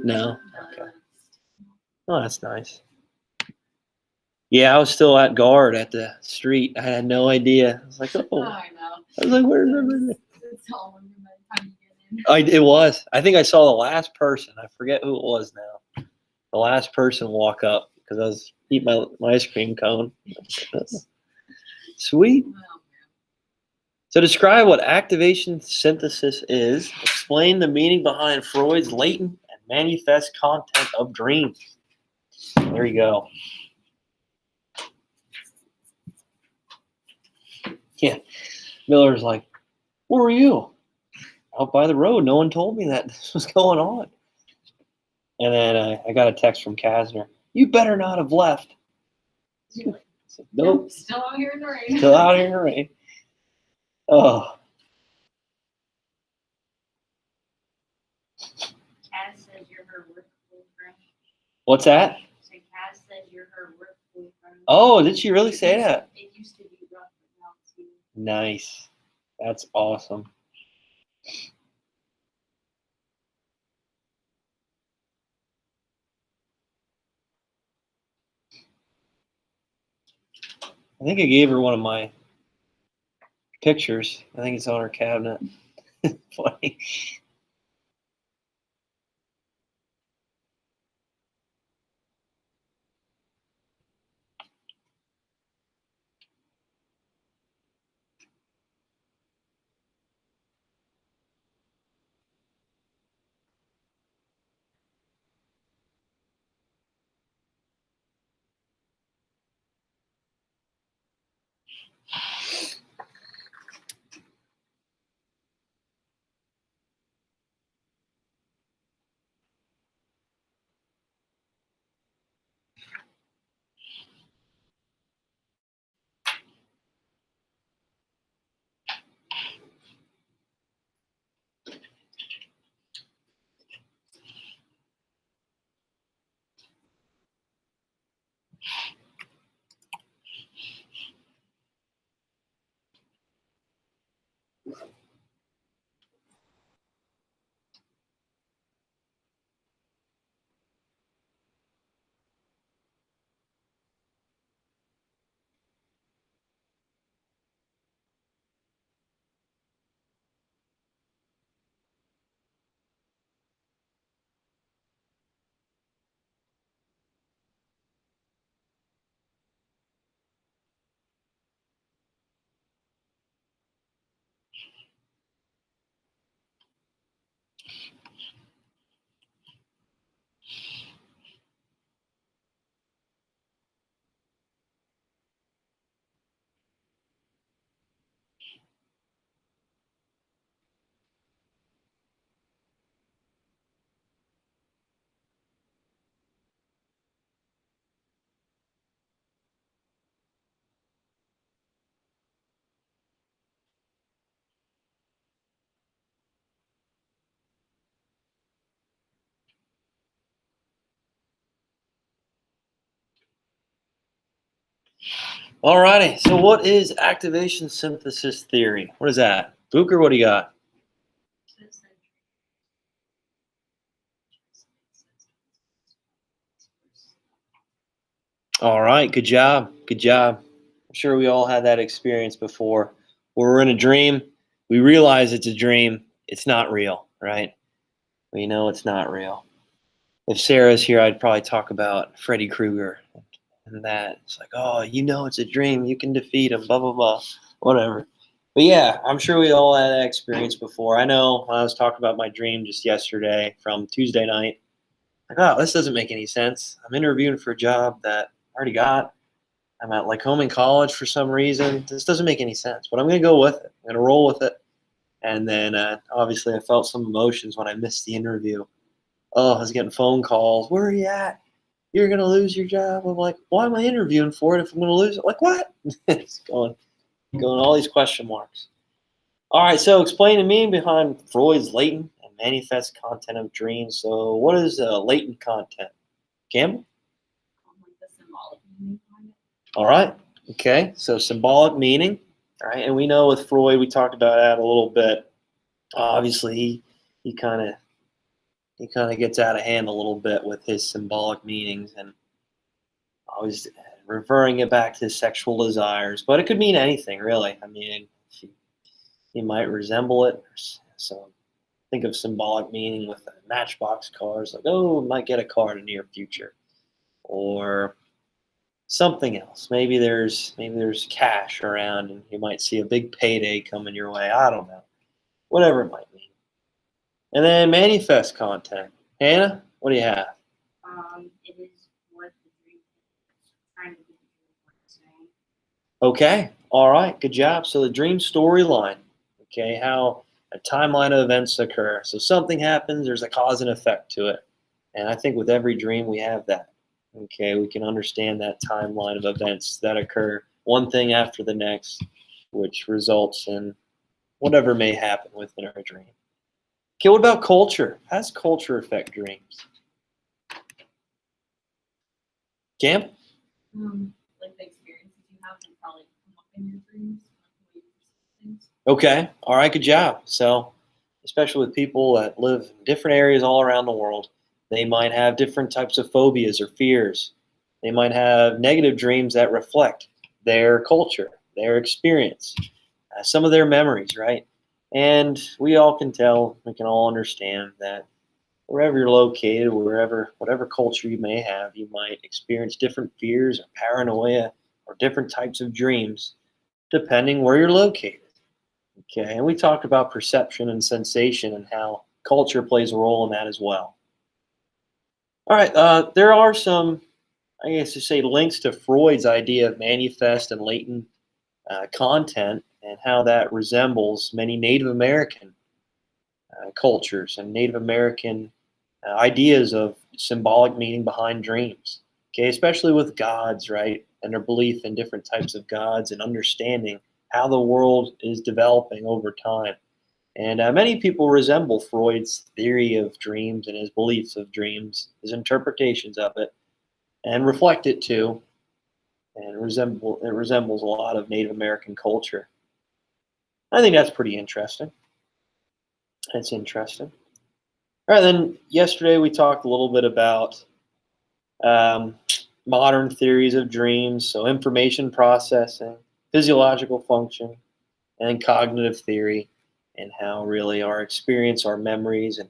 No? Okay. Oh, that's nice. Yeah, I was still at guard at the street. I had no idea. I was like, oh. I know. I was like, where's everybody? It's all over by the time you get in. It was. I think I saw the last person. I forget who it was now. The last person walk up because I was eating my ice cream cone. Sweet. Oh, man. So describe what activation synthesis is. Explain the meaning behind Freud's latent and manifest content of dreams. There you go. Yeah. Miller's like, where were you? Out by the road. No one told me that this was going on. And then I got a text from Kasner. You better not have left. I said, nope. Still out here in the rain. Still out here in the rain. Oh. Kaz says you're her work boyfriend. What's that? So Kaz says you're her work boyfriend. Oh, did she really say that? It used to be rough, but now it's you. Nice. That's awesome. I think I gave her one of my pictures. I think it's on her cabinet. Funny. All righty. So what is activation synthesis theory? What is that? Booker, what do you got? All right. Good job. Good job. I'm sure we all had that experience before where we're in a dream. We realize it's a dream. It's not real, right? We know it's not real. If Sarah's here, I'd probably talk about Freddy Krueger and that. It's like, oh, you know it's a dream. You can defeat him, blah, blah, blah, whatever. But yeah, I'm sure we all had that experience before. I know when I was talking about my dream just yesterday from Tuesday night, like, oh, this doesn't make any sense. I'm interviewing for a job that I already got. I'm at Lycoming College for some reason. This doesn't make any sense, but I'm going to go with it. I'm going to roll with it. And then obviously I felt some emotions when I missed the interview. Oh, I was getting phone calls. Where are you at? You're going to lose your job. I'm like, why am I interviewing for it if I'm going to lose it? Like, what? It's going all these question marks. All right, so explain the meaning behind Freud's latent and manifest content of dreams. So what is latent content? Campbell? Like the symbolic meaning behind it. All right. Okay. So symbolic meaning. All right. And we know with Freud, we talked about that a little bit. Obviously, he kind of he kind of gets out of hand a little bit with his symbolic meanings and always referring it back to his sexual desires. But it could mean anything, really. I mean, he might resemble it. So think of symbolic meaning with Matchbox cars, like, oh, might get a car in the near future, or something else. Maybe there's cash around, and you might see a big payday coming your way. I don't know, whatever it might mean. And then manifest content. Hannah, what do you have? It is what the dream is trying to get you what it's saying. Okay, all right, good job. So the dream storyline. Okay, how a timeline of events occur. So something happens, there's a cause and effect to it. And I think with every dream we have that. Okay, we can understand that timeline of events that occur one thing after the next, which results in whatever may happen within our dream. Okay, what about culture? How does culture affect dreams? Cam? Like the experiences you have can probably come up in your dreams, like the way you perceive things. Okay, all right, good job. So, especially with people that live in different areas all around the world, they might have different types of phobias or fears. They might have negative dreams that reflect their culture, their experience, some of their memories, right? And we all can tell, we can all understand that wherever you're located, whatever culture you may have, you might experience different fears or paranoia or different types of dreams depending where you're located. Okay, and we talked about perception and sensation and how culture plays a role in that as well. All right, there are some, I guess, to say, links to Freud's idea of manifest and latent content and how that resembles many Native American cultures and Native American ideas of symbolic meaning behind dreams. Okay, especially with gods, right, and their belief in different types of gods and understanding how the world is developing over time. And many people resemble Freud's theory of dreams and his beliefs of dreams, his interpretations of it, and reflect it too. And it resembles a lot of Native American culture. I think that's pretty interesting. That's interesting. All right, then yesterday we talked a little bit about um, modern theories of dreams, so information processing, physiological function, and cognitive theory, and how really our experience, our memories, and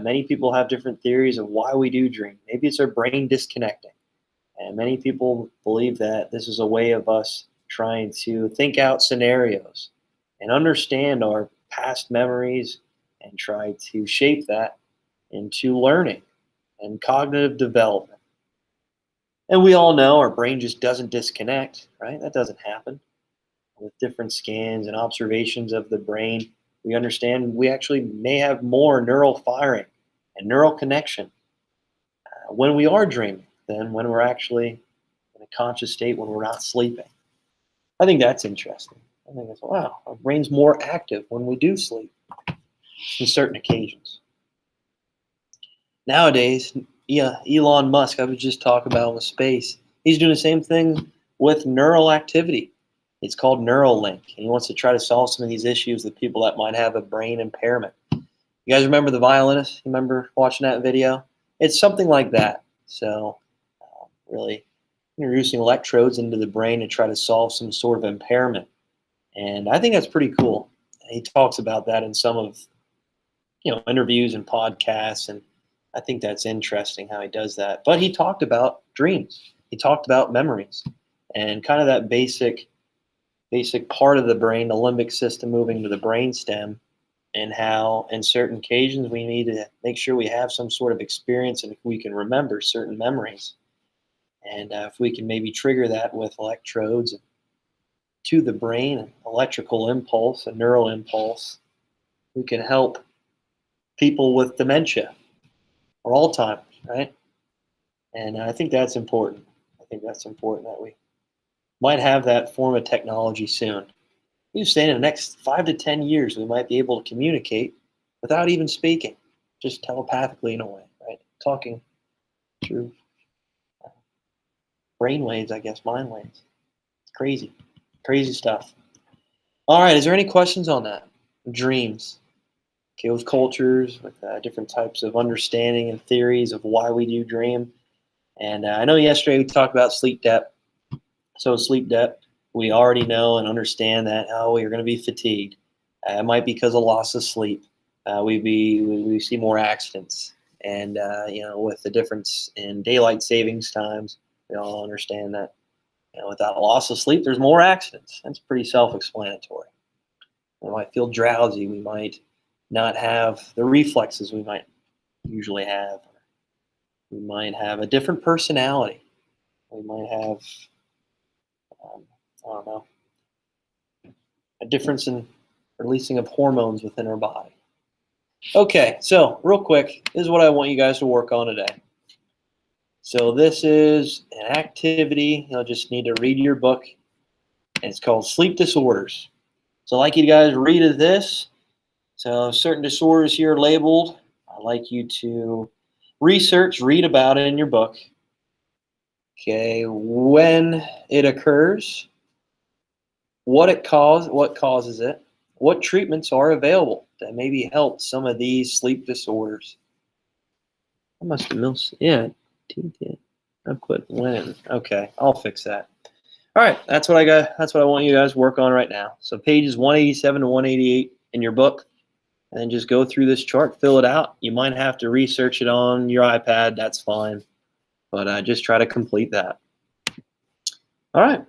many people have different theories of why we do dream. Maybe it's our brain disconnecting, and many people believe that this is a way of us trying to think out scenarios and understand our past memories and try to shape that into learning and cognitive development. And we all know our brain just doesn't disconnect, right? That doesn't happen. With different scans and observations of the brain, we understand we actually may have more neural firing and neural connection when we are dreaming than when we're actually in a conscious state when we're not sleeping. I think that's interesting. I think that's, wow, our brain's more active when we do sleep on certain occasions. Nowadays, yeah, Elon Musk, I was just talking about with space, he's doing the same thing with neural activity. It's called Neuralink, and he wants to try to solve some of these issues with people that might have a brain impairment. You guys remember the violinist? You remember watching that video? It's something like that. So, really introducing electrodes into the brain to try to solve some sort of impairment. And I think that's pretty cool. He talks about that in some of interviews and podcasts, and I think that's interesting how he does that. But he talked about dreams. He talked about memories and kind of that basic part of the brain, the limbic system moving to the brainstem, and how in certain occasions we need to make sure we have some sort of experience and if we can remember certain memories. And if we can maybe trigger that with electrodes to the brain, an electrical impulse, a neural impulse, we can help people with dementia or Alzheimer's, right? And I think that's important. I think that's important that we might have that form of technology soon. He was saying in the next 5 to 10 years, we might be able to communicate without even speaking, just telepathically in a way, right? Talking through brain waves, I guess, mind waves. It's crazy, crazy stuff. All right, is there any questions on that? Dreams. okay, with cultures, with different types of understanding and theories of why we do dream. And I know yesterday we talked about sleep debt. So sleep debt, we already know and understand that, oh, you're going to be fatigued. It might be because of loss of sleep. We see more accidents. And, with the difference in daylight savings times, we all understand that, without loss of sleep, there's more accidents. That's pretty self-explanatory. We might feel drowsy. We might not have the reflexes we might usually have. We might have a different personality. We might have, I don't know, a difference in releasing of hormones within our body. Okay, so real quick, this is what I want you guys to work on today. So this is an activity. You'll just need to read your book, and it's called Sleep Disorders. So I'd like you guys to read this. So certain disorders here labeled. I'd like you to read about it in your book. Okay, when it occurs, what causes it, what treatments are available that maybe help some of these sleep disorders. I must have missed, yeah, I put when. Okay, I'll fix that. All right, that's what I got. That's what I want you guys to work on right now. So pages 187 to 188 in your book, and then just go through this chart, fill it out. You might have to research it on your iPad. That's fine, but just try to complete that. All right.